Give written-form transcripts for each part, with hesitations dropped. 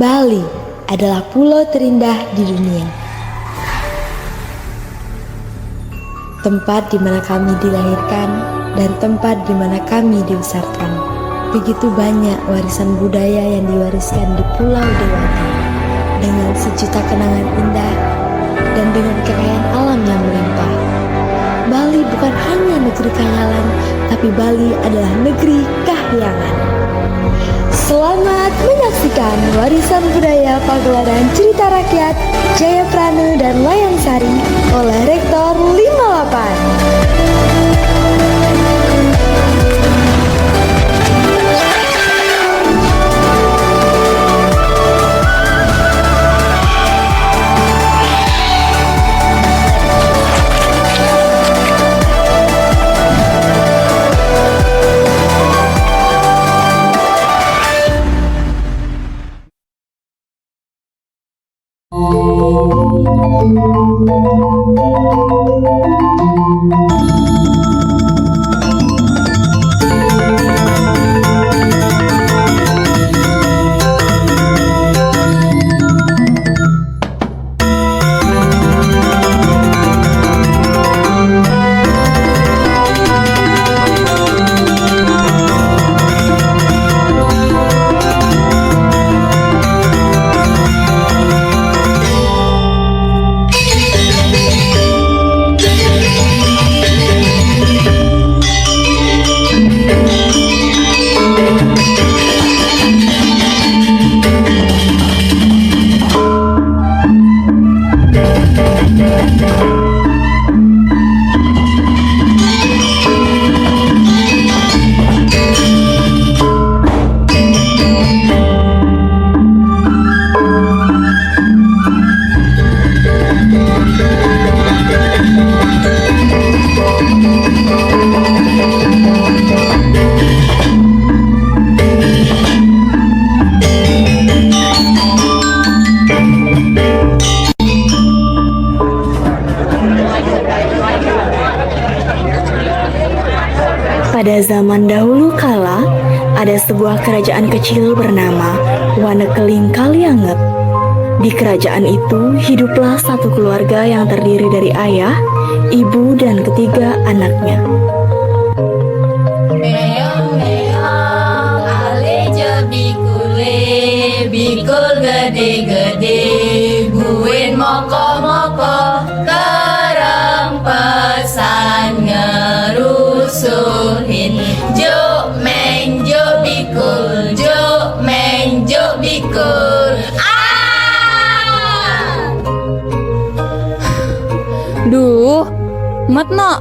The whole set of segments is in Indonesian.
Bali adalah pulau terindah di dunia. Tempat di mana kami dilahirkan dan tempat di mana kami dibesarkan. Begitu banyak warisan budaya yang diwariskan di Pulau Dewata dengan sejuta kenangan indah dan dengan kekayaan alam yang melimpah. Bali bukan hanya negeri khayalan, tapi Bali adalah negeri kahyangan. Selamat menyaksikan warisan budaya pagelaran cerita rakyat Jayaprana dan Layang Sari oleh Rektor 58. Pada zaman dahulu kala, ada sebuah kerajaan kecil bernama Wanekeling Kalianget. Di kerajaan itu hiduplah satu keluarga yang terdiri dari ayah, ibu, dan ketiga anaknya. Meong meong ale je bikule, bikul gede-gede, buin moko-moko, kerang pesan ngerusuhin. Juk meng juk bikul, juk meng juk bikul. Duh, Matno.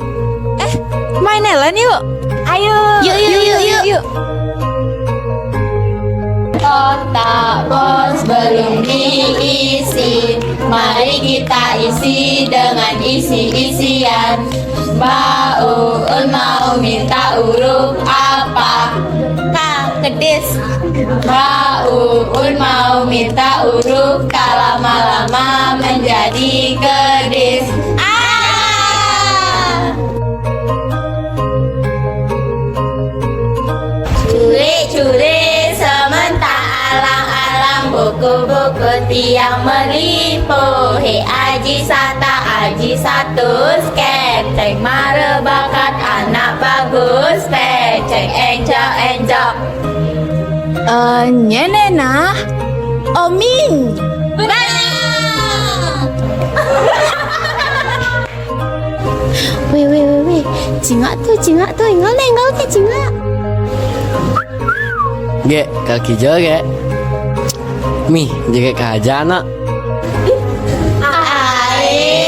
Main Ellen yuk. Ayo, yuk. Kotak pos belum diisi, mari kita isi dengan isi-isian. Mbak Uun mau minta huruf apa? K, kedis. Mbak Uun mau minta huruf K, lama-lama menjadi kedis. Curi-curi sementara alang-alang, buku-buku tiang melipu. He aji satu sketeng mare bakat anak bagus, peceng enjok-enjok. Nyenena. Omin. Weh, cingak tuh, ingat ke cingak. Ge, kaki joge. Mi, jaga kahajana. Air.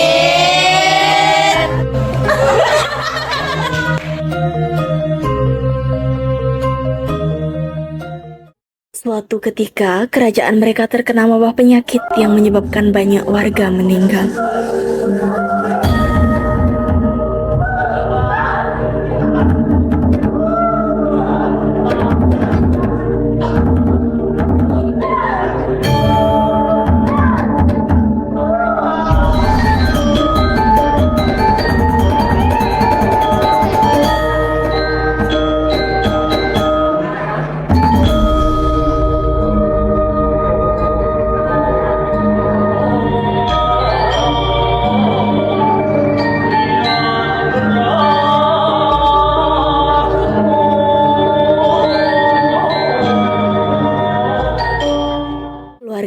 Suatu ketika, kerajaan mereka terkena wabah penyakit yang menyebabkan banyak warga meninggal.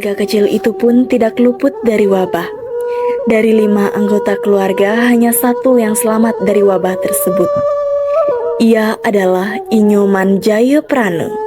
keluarga kecil itu pun tidak luput dari wabah. Dari 5 anggota keluarga, hanya 1 yang selamat dari wabah tersebut. Ia adalah Inyoman Jayaprana.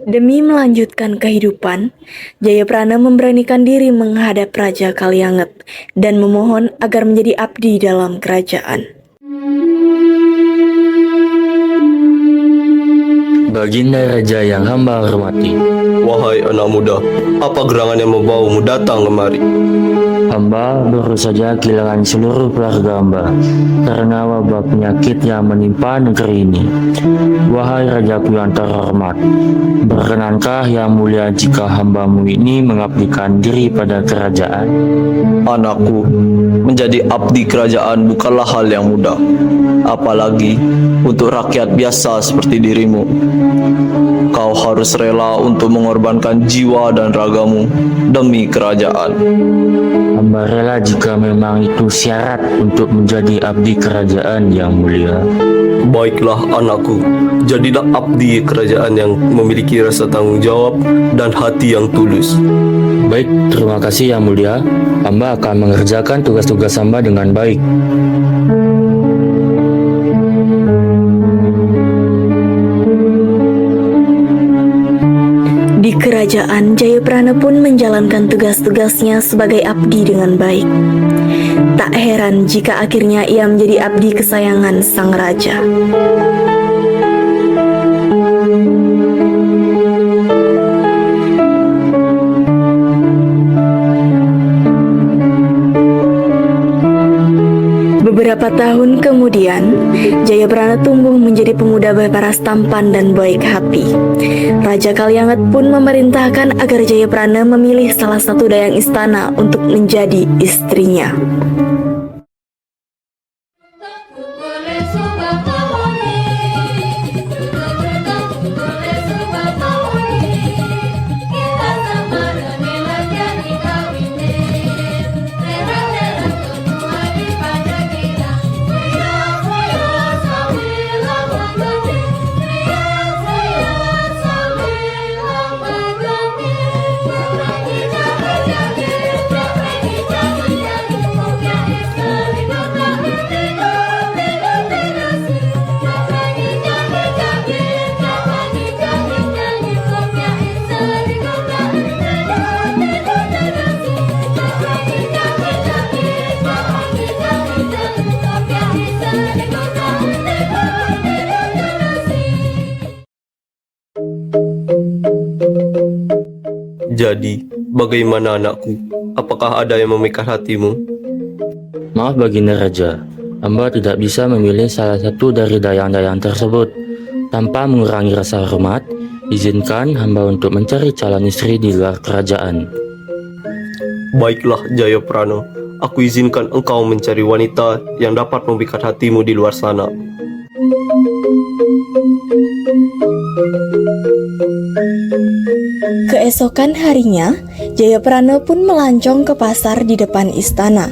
Demi melanjutkan kehidupan, Jayaprana memberanikan diri menghadap Raja Kalianget dan memohon agar menjadi abdi dalam kerajaan. Baginda Raja yang hamba hormati, Wahai anak muda, apa gerangan yang membawamu datang kemari? hamba baru saja kehilangan seluruh keluarga hamba karena wabah penyakit yang menimpa negeri ini. Wahai Rajaku yang terhormat, berkenankah yang mulia jika hambamu ini mengabdikan diri pada kerajaan? Anakku, menjadi abdi kerajaan bukanlah hal yang mudah, apalagi untuk rakyat biasa seperti dirimu. Kau harus rela untuk mengorbankan jiwa dan ragamu demi kerajaan. Hamba rela jika memang itu syarat untuk menjadi abdi kerajaan yang mulia. Baiklah anakku, jadilah abdi kerajaan yang memiliki rasa tanggung jawab dan hati yang tulus. Baik, terima kasih yang mulia. Hamba akan mengerjakan tugas-tugas hamba dengan baik. Di kerajaan, Jayaprana pun menjalankan tugas-tugasnya sebagai abdi dengan baik. Tak heran jika akhirnya ia menjadi abdi kesayangan sang raja. Beberapa tahun kemudian, Jayaprana tumbuh menjadi pemuda berparas tampan dan baik hati. Raja Kalianget pun memerintahkan agar Jayaprana memilih salah satu dayang istana untuk menjadi istrinya. Jadi, bagaimana anakku? Apakah ada yang memikat hatimu? Maaf Baginda Raja, hamba tidak bisa memilih salah satu dari dayang-dayang tersebut. Tanpa mengurangi rasa hormat, izinkan hamba untuk mencari calon istri di luar kerajaan. Baiklah Jayaprana, aku izinkan engkau mencari wanita yang dapat memikat hatimu di luar sana. Keesokan harinya, Jayaprana pun melancong ke pasar di depan istana.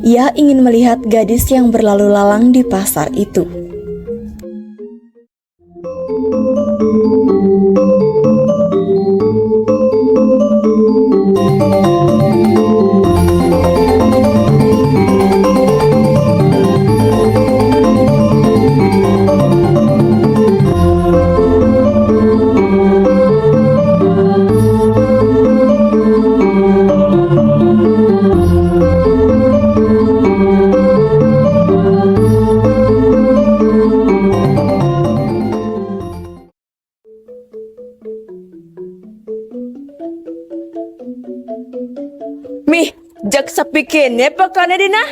Ia ingin melihat gadis yang berlalu lalang di pasar itu. Mih, jak sepikirnya pekane dina.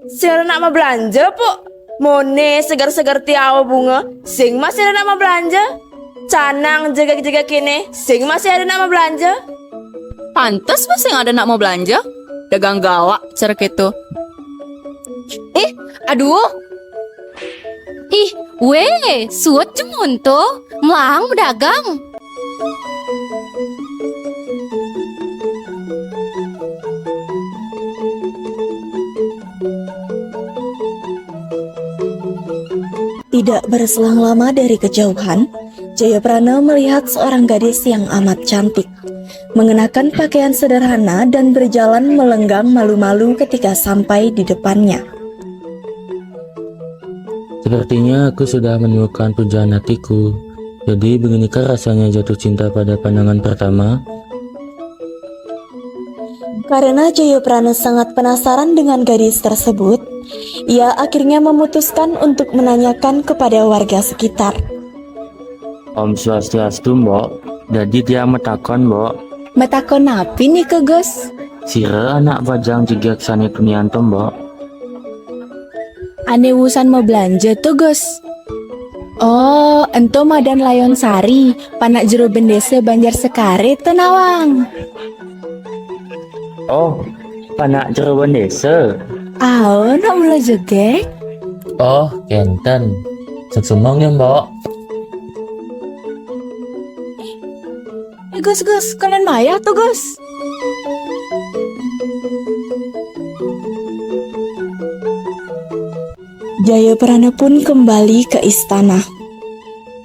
Sira nak mau belanja, po. Mone segar-segar tiawa bunga, sing masih ada nama belanja. Canang jaga-jaga kini, sing masih ada nama belanja. Pantes masih ada nak mau belanja. Dagang gawak cara gitu. Aduh, Ih, weh, suat cemunto, melang berdagang. Tidak berselang lama dari kejauhan, Jayaprana melihat seorang gadis yang amat cantik, mengenakan pakaian sederhana dan berjalan melenggang malu-malu ketika sampai di depannya. Sepertinya aku sudah menemukan pujaan hatiku. Jadi beginikah rasanya jatuh cinta pada pandangan pertama? Karena Jayaprana sangat penasaran dengan gadis tersebut, ia akhirnya memutuskan untuk menanyakan kepada warga sekitar. Om Swastiastu, Mbok. Jadi dia metakon, Mbok. metakon napi nih ke Gus? Sira anak bajang jigak sani punianto, Mbok. Ane wusan mau belanja tuh Gus. Oh, ento Madan Layon Sari, panak jero bendese Banjar Sekare tenawang. Oh, panak Jeroboam desa. Aw, nak mulai jegek. Oh, kenten. Seksumong ya, Mbok. Gus, kalian maya tuh Gus. Jayaprana pun kembali ke istana.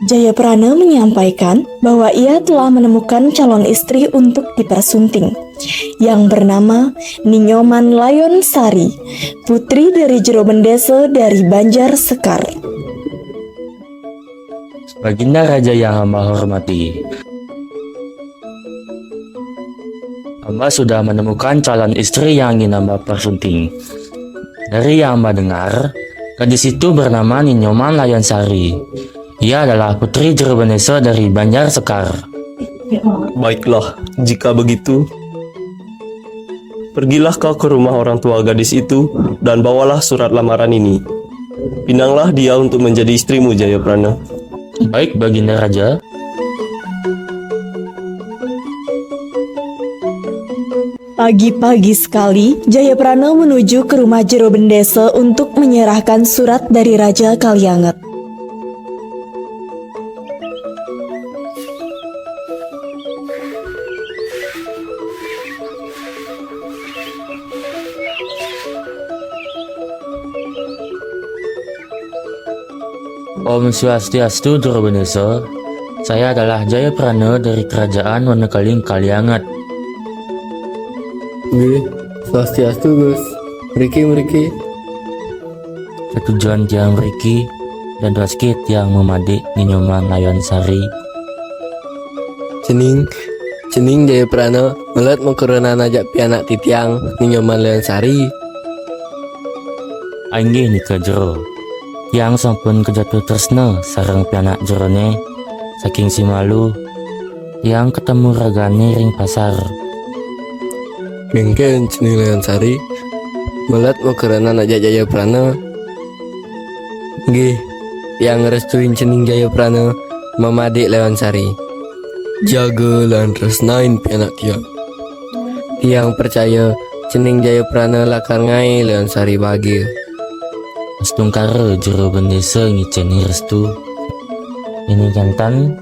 Jayaprana menyampaikan bahwa ia telah menemukan calon istri untuk dipersunting, yang bernama Ninyoman Layon Sari, putri dari Jero Bendese dari Banjar Sekar. Baginda Raja yang hamba hormati, hamba sudah menemukan calon istri yang ingin hamba persunting. Dari yang hamba dengar, gadis itu bernama Ninyoman Layon Sari. Ia adalah putri Jero Bendese dari Banjar Sekar. Baiklah, jika begitu, pergilah kau ke rumah orang tua gadis itu dan bawalah surat lamaran ini. Pinanglah dia untuk menjadi istrimu, Jayaprana. Baik, Baginda Raja. Pagi-pagi sekali, Jayaprana menuju ke rumah Jero Bendese untuk menyerahkan surat dari Raja Kalianget. Om Swastiastu, Jero Bendese. Saya adalah Jayaprana dari Kerajaan Wonekaling Kalianget. Gue, Swastiastu, Gus. Meriki. Ketujuan tiang Riki dan Raskit yang memadik Ninyoman Layon Sari. Cening Jayaprana melet mengkorona najak pianak titiang Ninyoman Layon Sari. Ainggih nika jero. Yang sampun kejatuh tresna sareng pianak jerone saking si malu yang ketemu ragane ring pasar. Mungkin Cening Layon Sari melet mengkorona najak Jayaprana. Nggih, yang ngerestuin Cening Jayaprana memadik Layon Sari. Jaga lan tresnain pianak tiang. Tiang percaya Cening Jayaprana lakar ngai Layon Sari bahagia. Astungkara Jero Bendese ngiceni restu. Ini jantan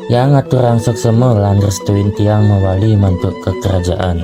yang aturang seksema lan restuin tiang mawali mantuk ke kerajaan.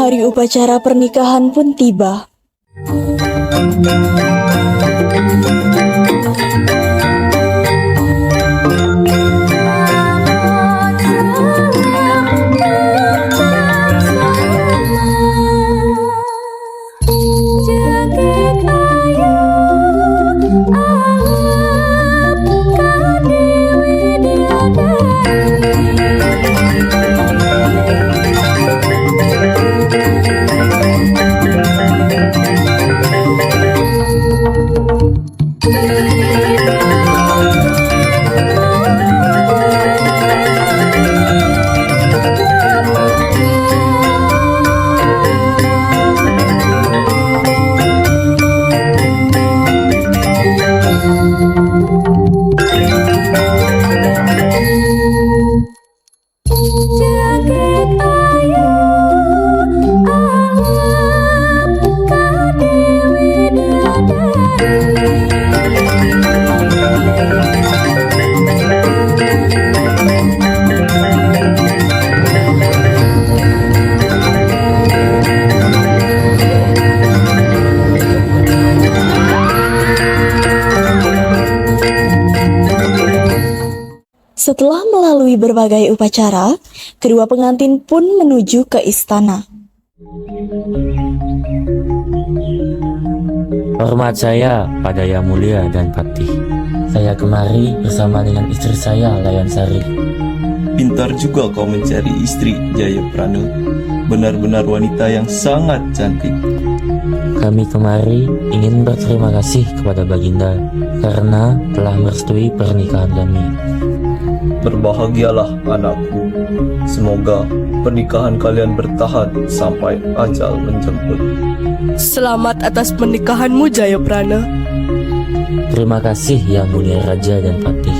Hari upacara pernikahan pun tiba. Setelah melalui berbagai upacara, kedua pengantin pun menuju ke istana. Hormat saya pada Yang Mulia dan Patih. Saya kemari bersama dengan istri saya, Layan Sari. Pintar juga kau mencari istri, Jayaprana. Benar-benar wanita yang sangat cantik. Kami kemari ingin berterima kasih kepada Baginda karena telah merestui pernikahan kami. Berbahagialah anakku. Semoga pernikahan kalian bertahan sampai ajal menjemput. Selamat atas pernikahanmu, Jayaprana. Terima kasih Yang Mulia Raja dan Patih.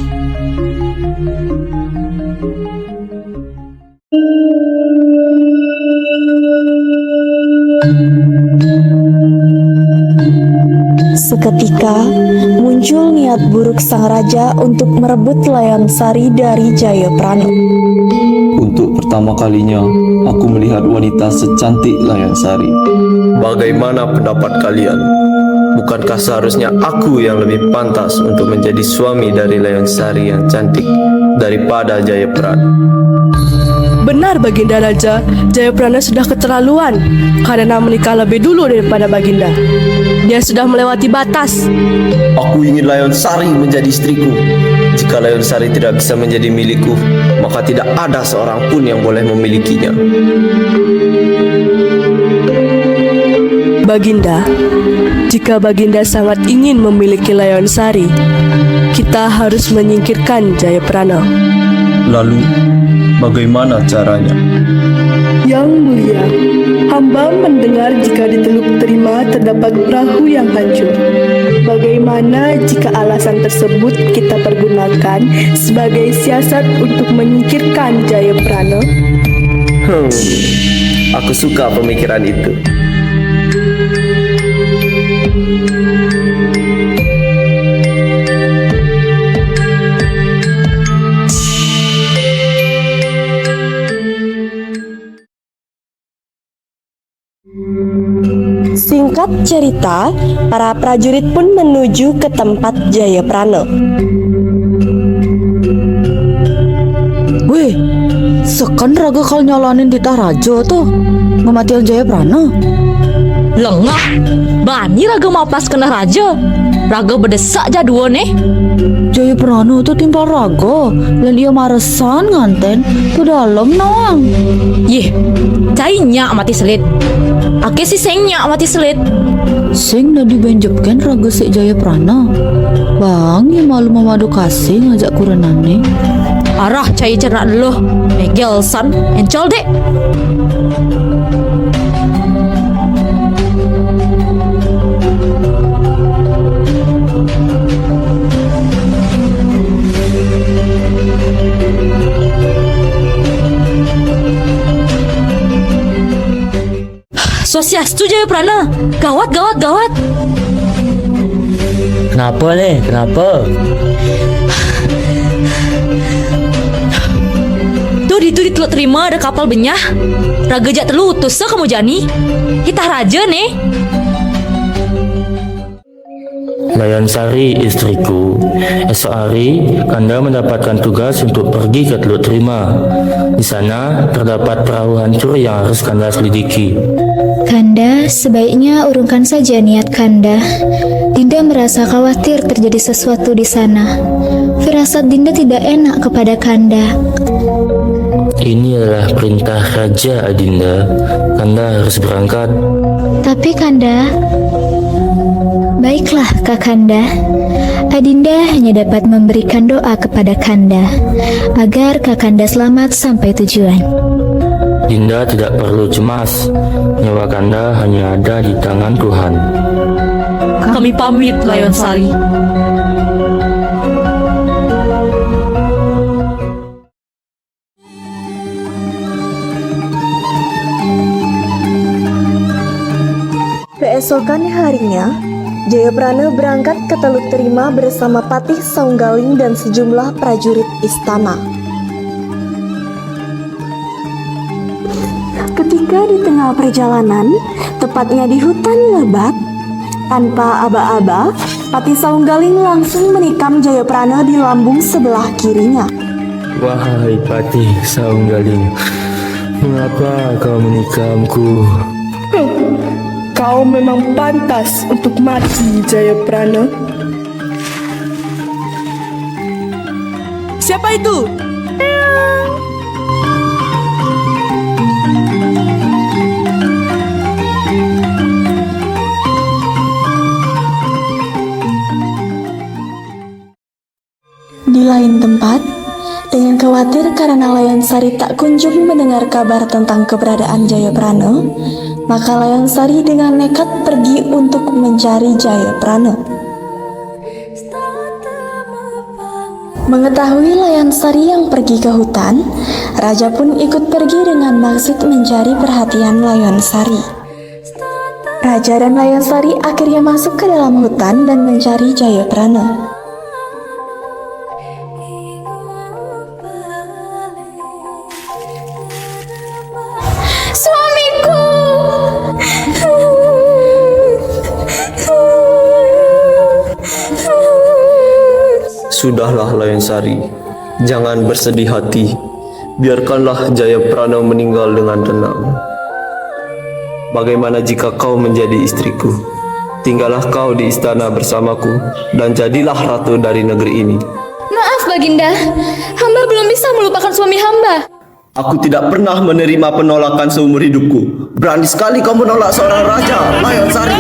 Seketika muncul niat buruk sang raja untuk merebut Layan Sari dari Jayaprana. Untuk pertama kalinya, aku melihat wanita secantik Layan Sari. Bagaimana pendapat kalian? Bukankah seharusnya aku yang lebih pantas untuk menjadi suami dari Layan Sari yang cantik daripada Jayaprana? Benar Baginda Raja, Jayaprana sudah keterlaluan karena menikah lebih dulu daripada Baginda. Dia sudah melewati batas. Aku ingin Layan Sari menjadi istriku. Jika Layan Sari tidak bisa menjadi milikku, maka tidak ada seorang pun yang boleh memilikinya. Baginda, jika Baginda sangat ingin memiliki Layan Sari, kita harus menyingkirkan Jayaprana. Lalu, bagaimana caranya? Yang Mulia, hamba mendengar jika di Teluk Terima terdapat perahu yang hancur. Bagaimana jika alasan tersebut kita pergunakan sebagai siasat untuk menyingkirkan Jayaprana? Aku suka pemikiran itu. Singkat cerita, para prajurit pun menuju ke tempat Jayaprana. Weh, sekan raga kal nyalonin titah raja tuh ngematian Jayaprana. Lengah, bani raga mau pas kena raja. Raga berdesak jadua nih. Jayaprana tuh timpal raga, dan dia maresan nganten ke dalam nawang. Yeh, cai nyak mati selit. Ake si seng nyak mati selit. Seng dah dibenjepkan raga si Jayaprana. Bang, ya malu memadu kasih ngajak kurenane. Arah cai cerak dulu, megel san, encol dek. Sosiastu Jayaprana, gawat. Kenapa nih? Kenapa? Tuh di itu diteluk terima ada kapal benyah. Raga jak telutus kamu jani. Kita raja nih. Layan Sari, istriku. Esok hari, Kanda mendapatkan tugas untuk pergi ke Teluk Terima. Di sana terdapat perahu hancur yang harus Kanda selidiki. Kanda, sebaiknya urungkan saja niat Kanda. Dinda merasa khawatir terjadi sesuatu di sana. Firasat Dinda tidak enak kepada Kanda. Ini adalah perintah Raja Adinda. Kanda harus berangkat. Tapi Kanda... Baiklah Kakanda, Adinda hanya dapat memberikan doa kepada Kanda agar Kakanda selamat sampai tujuan. Dinda tidak perlu cemas. Nyawa Kanda hanya ada di tangan Tuhan. Kami pamit, Layon Sari. Keesokan harinya, Jayaprana berangkat ke Teluk Terima bersama Patih Saunggaling dan sejumlah prajurit istana. Ketika di tengah perjalanan, tepatnya di hutan lebat, tanpa aba-aba, Patih Saunggaling langsung menikam Jayaprana di lambung sebelah kirinya. Wahai Patih Saunggaling, mengapa kau menikamku? Kau memang pantas untuk mati, Jayaprana. Siapa itu? Di lain tempat, dengan khawatir karena Layan Sari tak kunjung mendengar kabar tentang keberadaan Jayaprana, maka Layan Sari dengan nekat pergi untuk mencari Jayaprana. Mengetahui Layan Sari yang pergi ke hutan, Raja pun ikut pergi dengan maksud mencari perhatian Layan Sari. Raja dan Layan Sari akhirnya masuk ke dalam hutan dan mencari Jayaprana. Suamiku! Sudahlah Layan Sari, jangan bersedih hati. Biarkanlah Jayaprana meninggal dengan tenang. Bagaimana jika kau menjadi istriku? Tinggallah kau di istana bersamaku dan jadilah ratu dari negeri ini. Maaf Baginda, hamba belum bisa melupakan suami hamba. Aku tidak pernah menerima penolakan seumur hidupku. Berani sekali kau menolak seorang raja, Layan Sari.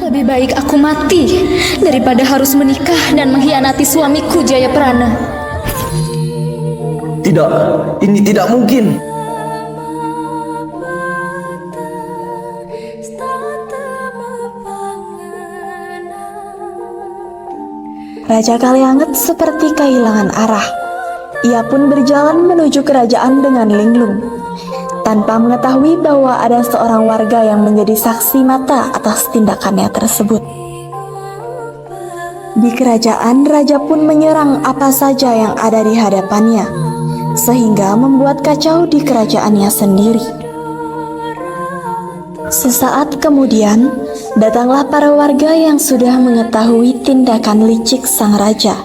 Lebih baik aku mati daripada harus menikah dan mengkhianati suamiku Jayaprana. Tidak, ini tidak mungkin. Raja Kalianget seperti kehilangan arah. Ia pun berjalan menuju kerajaan dengan linglung, tanpa mengetahui bahwa ada seorang warga yang menjadi saksi mata atas tindakannya tersebut. Di kerajaan, raja pun menyerang apa saja yang ada di hadapannya, sehingga membuat kacau di kerajaannya sendiri. Sesaat kemudian, datanglah para warga yang sudah mengetahui tindakan licik sang raja.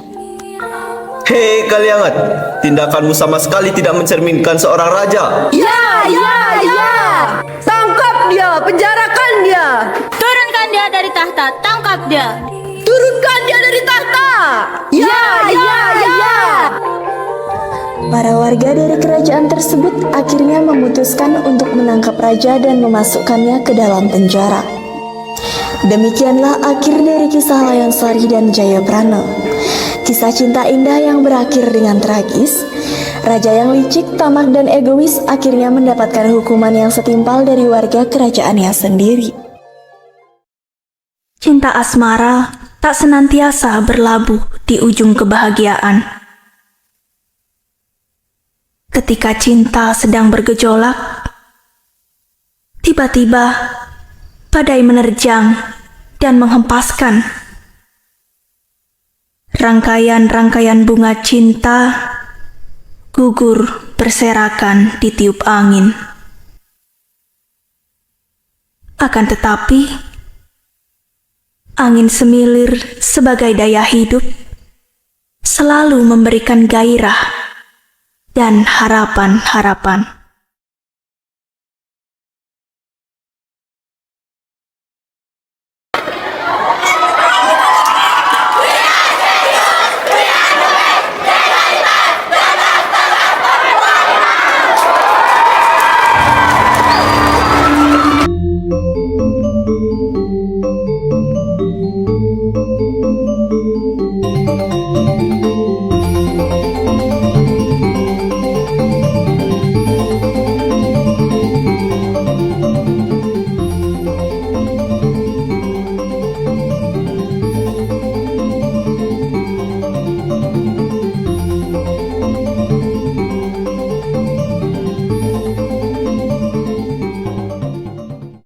Hei Kalianget, tindakanmu sama sekali tidak mencerminkan seorang raja. Ya! Tangkap dia, penjarakan dia. Turunkan dia dari tahta, tangkap dia. Turunkan dia dari tahta. Ya! Para warga dari kerajaan tersebut akhirnya memutuskan untuk menangkap raja dan memasukkannya ke dalam penjara. Demikianlah akhir dari kisah Layonsari dan Jayaprana. Kisah cinta indah yang berakhir dengan tragis. Raja yang licik, tamak, dan egois akhirnya mendapatkan hukuman yang setimpal dari warga kerajaannya sendiri. Cinta asmara tak senantiasa berlabuh di ujung kebahagiaan. Ketika cinta sedang bergejolak, tiba-tiba badai menerjang dan menghempaskan rangkaian-rangkaian bunga cinta gugur berserakan di tiup angin. Akan tetapi, angin semilir sebagai daya hidup selalu memberikan gairah dan harapan-harapan.